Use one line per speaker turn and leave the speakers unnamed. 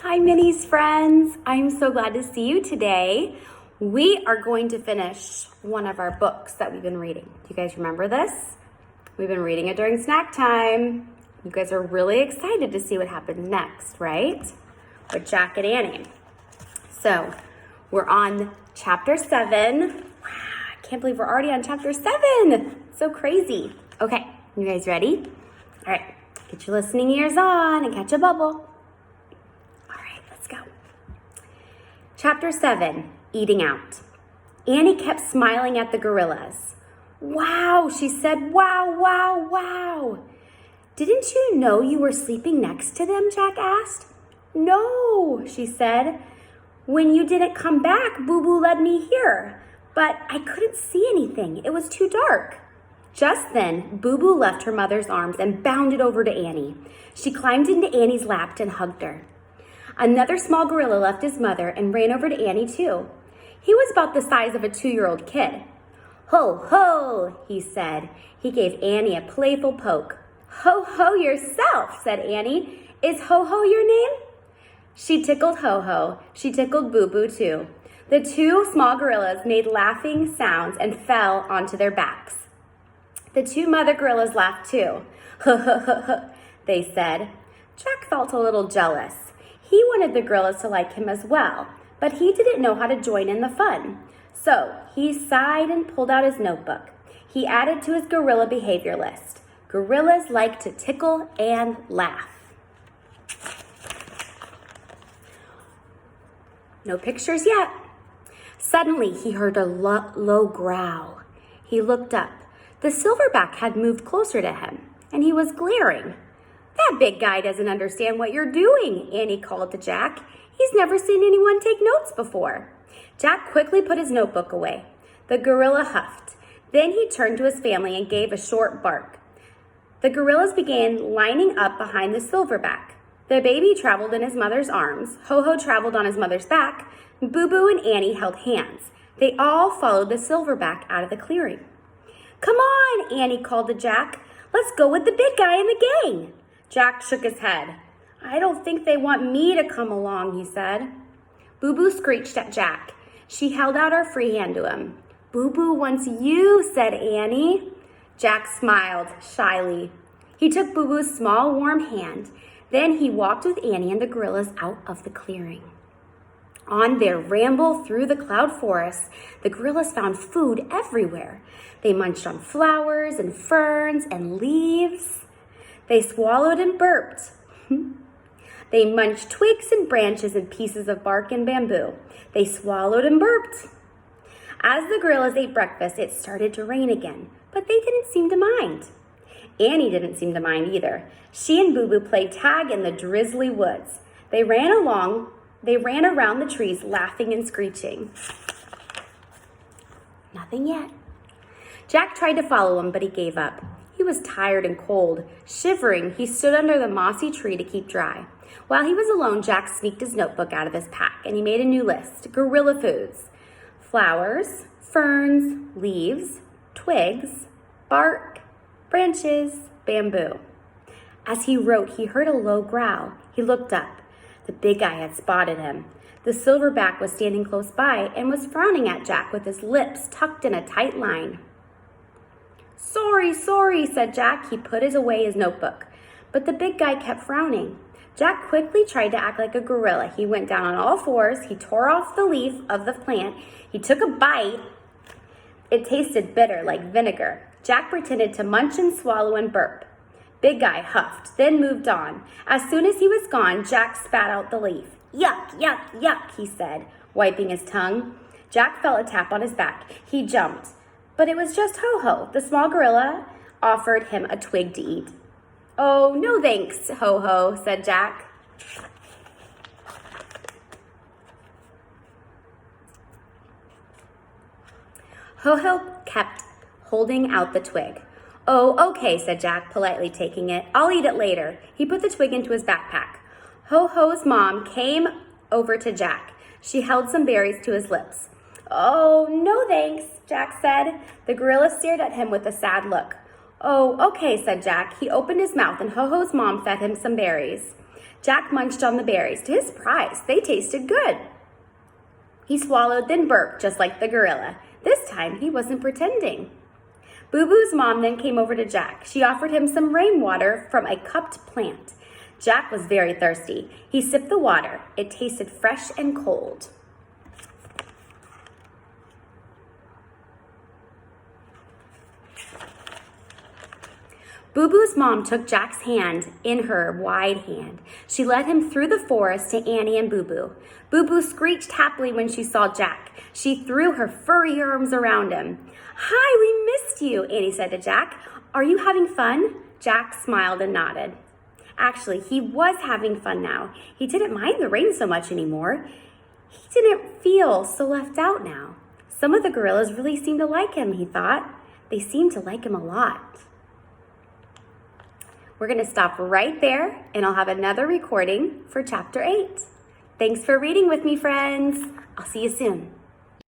Hi, Minnie's friends. I'm so glad to see you today. We are going to finish one of our books that we've been reading. Do you guys remember this? We've been reading it during snack time. You guys are really excited to see what happens next, right? With Jack and Annie. So we're on chapter 7. Wow, I can't believe we're already on chapter 7. So crazy. Okay, you guys ready? All right, get your listening ears on and catch a bubble. Chapter 7, Eating Out. Annie kept smiling at the gorillas. Wow, she said, wow, wow, wow. Didn't you know you were sleeping next to them, Jack asked. No, she said. When you didn't come back, Boo Boo led me here, but I couldn't see anything. It was too dark. Just then, Boo Boo left her mother's arms and bounded over to Annie. She climbed into Annie's lap and hugged her. Another small gorilla left his mother and ran over to Annie too. He was about the size of a 2-year-old kid. Ho, ho, he said. He gave Annie a playful poke. Ho, ho yourself, said Annie. Is Ho, ho your name? She tickled Ho, ho. She tickled Boo Boo too. The two small gorillas made laughing sounds and fell onto their backs. The two mother gorillas laughed too. Ho, ho, ho, ho, they said. Jack felt a little jealous. He wanted the gorillas to like him as well, but he didn't know how to join in the fun. So he sighed and pulled out his notebook. He added to his gorilla behavior list. Gorillas like to tickle and laugh. No pictures yet. Suddenly he heard a low growl. He looked up. The silverback had moved closer to him, and he was glaring. That big guy doesn't understand what you're doing, Annie called to Jack. He's never seen anyone take notes before. Jack quickly put his notebook away. The gorilla huffed. Then he turned to his family and gave a short bark. The gorillas began lining up behind the silverback. The baby traveled in his mother's arms. Ho-Ho traveled on his mother's back. Boo Boo and Annie held hands. They all followed the silverback out of the clearing. Come on, Annie called to Jack. Let's go with the big guy in the gang. Jack shook his head. I don't think they want me to come along, he said. Boo Boo screeched at Jack. She held out her free hand to him. Boo Boo wants you, said Annie. Jack smiled shyly. He took Boo Boo's small, warm hand. Then he walked with Annie and the gorillas out of the clearing. On their ramble through the cloud forest, the gorillas found food everywhere. They munched on flowers and ferns and leaves. They swallowed and burped. They munched twigs and branches and pieces of bark and bamboo. They swallowed and burped. As the gorillas ate breakfast, it started to rain again, but they didn't seem to mind. Annie didn't seem to mind either. She and Boo Boo played tag in the drizzly woods. They ran around the trees, laughing and screeching. Nothing yet. Jack tried to follow him, but he gave up. He was tired and cold. Shivering, he stood under the mossy tree to keep dry. While he was alone, Jack sneaked his notebook out of his pack, and he made a new list. Gorilla foods. Flowers, ferns, leaves, twigs, bark, branches, bamboo. As he wrote, he heard a low growl. He looked up. The big guy had spotted him. The silverback was standing close by and was frowning at Jack with his lips tucked in a tight line. Sorry, said Jack. He put away his notebook. But the big guy kept frowning. Jack quickly tried to act like a gorilla. He went down on all fours. He tore off the leaf of the plant. He took a bite. It tasted bitter, like vinegar. Jack pretended to munch and swallow and burp. Big guy huffed, then moved on. As soon as he was gone, Jack spat out the leaf. Yuck, yuck, yuck, he said, wiping his tongue. Jack felt a tap on his back. He jumped. But it was just Ho-Ho. The small gorilla offered him a twig to eat. Oh, no thanks, Ho-Ho, said Jack. Ho-Ho kept holding out the twig. Oh, okay, said Jack, politely taking it. I'll eat it later. He put the twig into his backpack. Ho-Ho's mom came over to Jack. She held some berries to his lips. Oh, no thanks, Jack said. The gorilla stared at him with a sad look. Oh, okay, said Jack. He opened his mouth and Ho-Ho's mom fed him some berries. Jack munched on the berries. To his surprise, they tasted good. He swallowed, then burped, just like the gorilla. This time, he wasn't pretending. Boo Boo's mom then came over to Jack. She offered him some rainwater from a cupped plant. Jack was very thirsty. He sipped the water. It tasted fresh and cold. Boo Boo's mom took Jack's hand in her wide hand. She led him through the forest to Annie and Boo Boo. Boo Boo screeched happily when she saw Jack. She threw her furry arms around him. "Hi, we missed you," Annie said to Jack. "Are you having fun?" Jack smiled and nodded. Actually, he was having fun now. He didn't mind the rain so much anymore. He didn't feel so left out now. Some of the gorillas really seemed to like him, he thought. They seemed to like him a lot. We're going to stop right there, and I'll have another recording for Chapter 8. Thanks for reading with me, friends. I'll see you soon.